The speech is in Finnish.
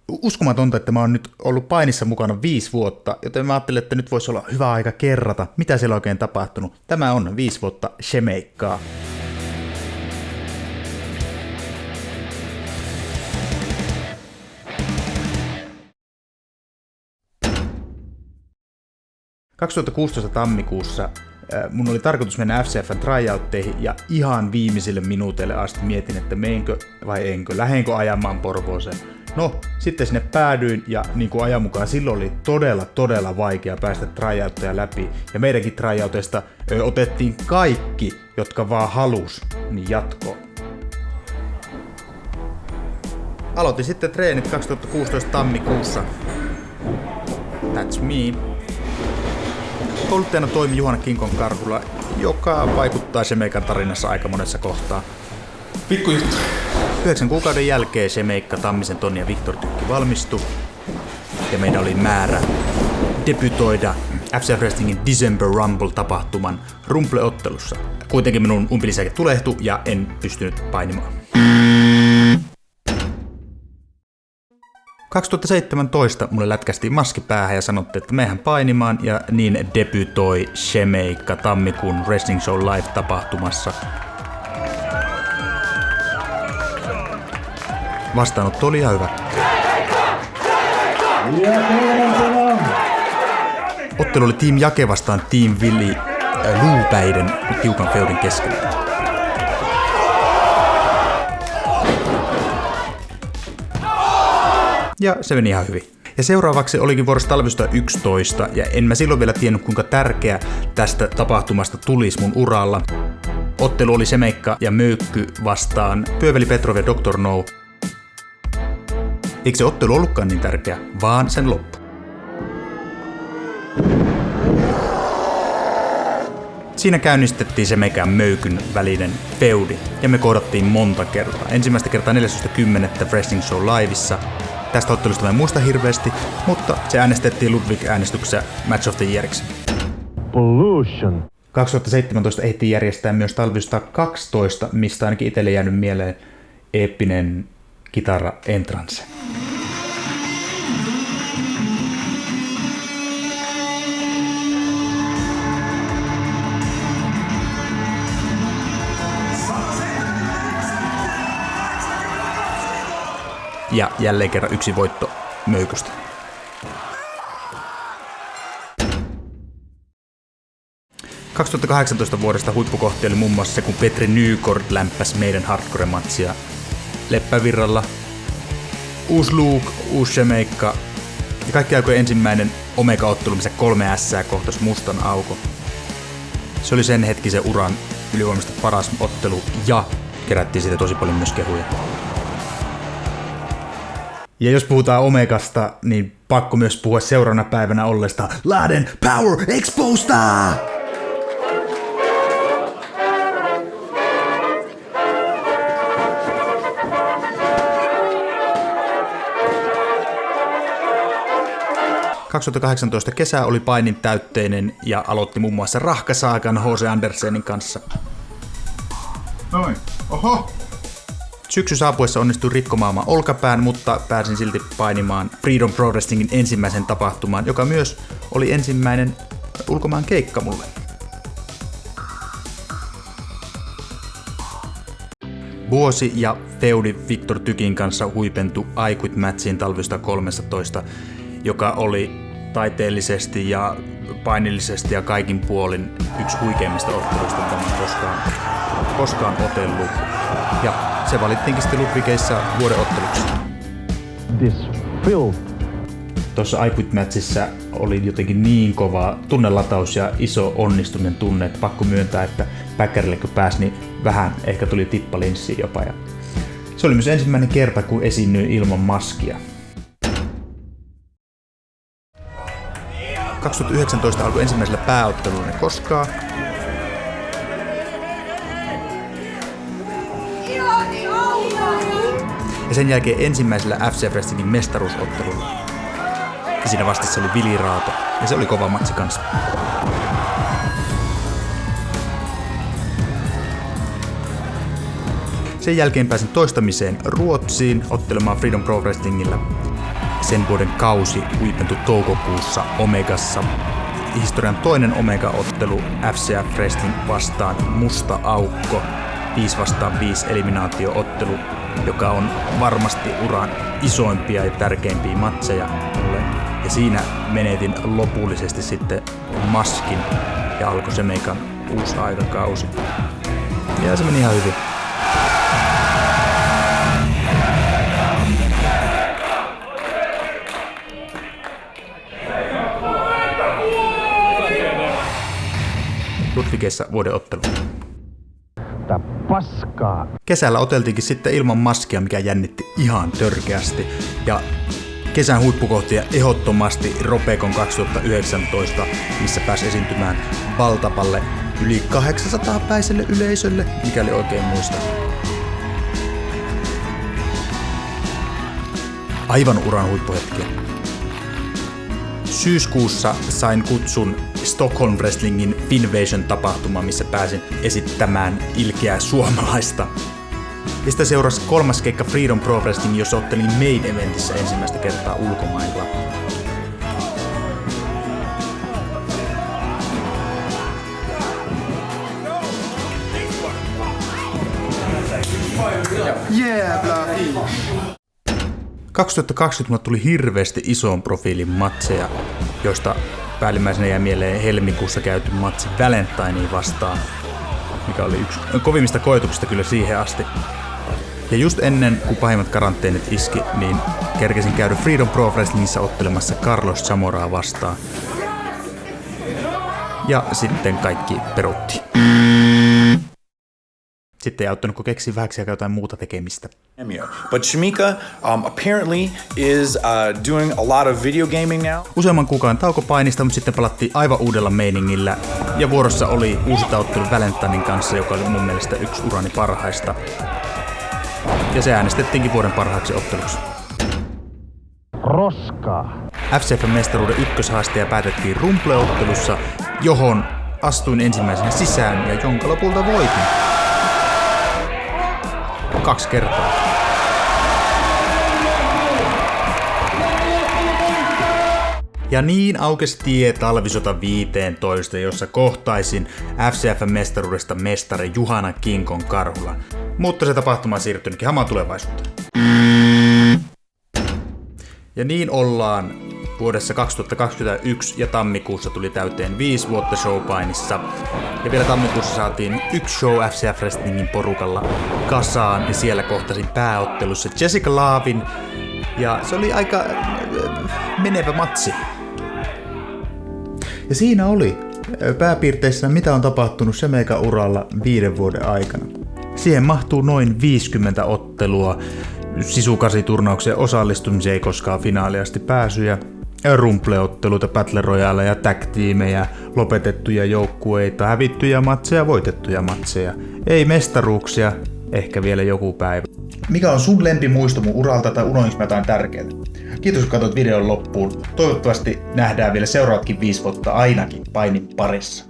uskomatonta, että mä oon nyt ollut painissa mukana 5 vuotta, joten mä ajattelin, että nyt voisi olla hyvä aika kerrata, mitä siellä on oikein tapahtunut. Tämä on 5 vuotta Shemeikkaa. – 2016 tammikuussa mun oli tarkoitus mennä FCF:n tryoutteihin ja ihan viimeisille minuuteille asti mietin, että meenkö vai enkö, lähdenkö ajamaan Porvooseen. No, sitten sinne päädyin ja niin kuin ajan mukaan silloin oli todella vaikea päästä tryoutteja läpi. Ja meidänkin tryouteista otettiin kaikki, jotka vaan halus, niin jatkoon. Aloitin sitten treenit 2016 tammikuussa. That's me. Kouluttajana toimi Juhana Kinkon Karhula, joka vaikuttaa Shemeikan tarinassa aika monessa kohtaa. Pikkujuttu. 9 kuukauden jälkeen Shemeikka, Tammisen Toni ja Viktor Tykki valmistui. Ja meidän oli määrä debytoida FCF Wrestlingin December Rumble-tapahtuman Rumble-ottelussa. Kuitenkin minun umpilisäke tulehtui ja en pystynyt painimaan. 2017 mulle lätkästiin maski päähän ja sanottiin, että mehän painimaan, ja niin debytoi Shemeikka tammikuun Wrestling Show Live-tapahtumassa. Vastaanotto oli ihan hyvä. Ottelu oli Team Jake vastaan Team Willi luupäiden tiukan feudin keskellä. Ja se meni ihan hyvin. Ja seuraavaksi olikin vuorossa talvista 11, ja en mä silloin vielä tiennyt, kuinka tärkeä tästä tapahtumasta tulisi mun uralla. Ottelu oli Shemeikka ja Möykky vastaan Pyöveli Petrov ja Dr. No. Eikö se ottelu ollutkaan niin tärkeä, vaan sen loppu. Siinä käynnistettiin Shemeikan Möykyn välinen feudi, ja me kohdattiin monta kertaa. Ensimmäistä kertaa 14.10. Wrestling Show Liveissa. Tästä ottelusta mä en muista hirveästi, mutta se äänestettiin Ludwig-äänestyksessä Match of the Yeariksi. Pollution. 2017 ehti järjestää myös talvista 12, mistä ainakin itselle jäänyt mieleen eeppinen kitara-entrance. Ja jälleen kerran yksi voitto Möykystä. – 2018 vuodesta huippukohti oli muun muassa se, kun Petri Nykort lämpäsi meidän hardcore-matsia Leppävirralla. Uusi Luke, uusi Shemeikka ja kaikki aikojen ensimmäinen Omega-ottelu, missä 3 ässää kohtasi mustan aukon. Se oli sen hetkisen uran ylivoimaisesti paras ottelu ja kerättiin siitä tosi paljon myös kehuja. Ja jos puhutaan Omegasta, niin pakko myös puhua seuraavana päivänä olleesta Lahden Power Exposta! – 2018 kesä oli painin täytteinen ja aloitti muun muassa Rahkasaakan H.C. Andersenin kanssa. Noin, oho! Syksy saapuessa onnistui rikkomaan olkapään, mutta pääsin silti painimaan Freedom Pro Wrestlingin ensimmäisen tapahtumaan, joka myös oli ensimmäinen ulkomaan keikka mulle. Vuosi ja feudi Viktor Tykin kanssa huipentui I Quit Matchiin talvista 13, joka oli taiteellisesti ja painillisesti ja kaikin puolin yksi huikeimmista otteluista, mitä olen koskaan otellut. Ja se valittiinkin sitten Ludwigissa vuoden otteluksi. Tuossa I Quit Matchissa oli jotenkin niin kova tunnelataus ja iso onnistuminen tunne, että pakko myöntää, että päkkärille kun pääsi, niin vähän ehkä tuli tippa linssiin jopa. Ja se oli myös ensimmäinen kerta, kun esiinnyin ilman maskia. 2019 alkoi ensimmäisellä pääottelulla koskaan. Ja sen jälkeen ensimmäisellä FCF Wrestlingin mestaruusottelulla. Ja siinä vastassa oli Vili Raato. Ja se oli kova matsi kanssa. Sen jälkeen pääsin toistamiseen Ruotsiin ottelemaan Freedom Pro Wrestlingillä. sen vuoden kausi huipentui toukokuussa Omegassa. Historian toinen Omega-ottelu FCF Wrestling vastaan Musta Aukko. 5-5 eliminaatio-ottelu, joka on varmasti uran isoimpia ja tärkeimpiä matseja mulle. Ja siinä menetin lopullisesti sitten maskin ja alkoi se meikan uusi aikakausi. Ja se meni ihan hyvin. Ludwigissa vuoden ottelu. Paskaa. Kesällä oteltiinkin sitten ilman maskia, mikä jännitti ihan törkeästi. Ja kesän huippukohtia ehdottomasti Ropekon 2019, missä pääsi esiintymään Valtapalle yli 800-päiselle yleisölle, mikäli oikein muistan. Aivan uran huippuhetkiä. Syyskuussa sain kutsun Stockholm Wrestlingin Finvasion-tapahtuma, missä pääsin esittämään ilkeää suomalaista. Ja sitä seurasi kolmas keikka Freedom Pro Wrestling, jossa ottelin main eventissä ensimmäistä kertaa ulkomailla. Yeah, Blafi! 2020 mulle tuli hirveästi ison profiilin matseja, joista päällimmäisenä jäi mieleen helmikuussa käyty matsi Valentinea vastaan, mikä oli yksi kovimmista koetuksista kyllä siihen asti. Ja just ennen kuin pahimmat karanteenit iski, niin kerkesin käydä Freedom Pro Wrestlingissa ottelemassa Carlos Zamoraa vastaan. Ja sitten kaikki peruttiin. Sitten ei auttanut, kun keksi vähäksi jotain muuta tekemistä. But Shamika apparently is doing a lot of video gaming now. Useamman kuukauden taukopainista, mutta sitten palattiin aivan uudella meiningillä. Ja vuorossa oli uusi ottelu Valentinin kanssa, joka oli mun mielestä yksi urani parhaista. Ja se äänestettiinkin vuoden parhaaksi otteluksi. Roskaa. FCF-mestaruuden ykköshaasteja päätettiin Rumble-ottelussa, johon astuin ensimmäisenä sisään ja jonka lopulta voitin. 2 kertaa. Ja niin aukesi tie talvisota 15, jossa kohtaisin FCF-mestaruudesta mestari Juhana Kinkon Karhula. Mutta se tapahtuma siirtyikin hamaan tulevaisuuteen. Ja niin ollaan vuodessa 2021 ja tammikuussa tuli täyteen 5 vuotta showpainissa. Ja vielä tammikuussa saatiin yksi show FCF Wrestlingin porukalla kasaan ja siellä kohtasin pääottelussa Jessica Laavin. Ja se oli aika menevä matsi. Ja siinä oli pääpiirteissä mitä on tapahtunut se meikä uralla 5 vuoden aikana. Siihen mahtuu noin 50 ottelua, sisukasiturnauksen osallistumiseen ei koskaan finaaliasti pääsyjä, Rumble-otteluita, Battle Royale ja tag-tiimejä, lopetettuja joukkueita, hävittyjä matseja, voitettuja matseja. Ei mestaruuksia, ehkä vielä joku päivä. Mikä on sun lempimuisto mun uralta tai unohdinko mä jotain tärkeää? Kiitos kun katsoit videon loppuun. Toivottavasti nähdään vielä seuraavatkin 5 vuotta ainakin painin parissa.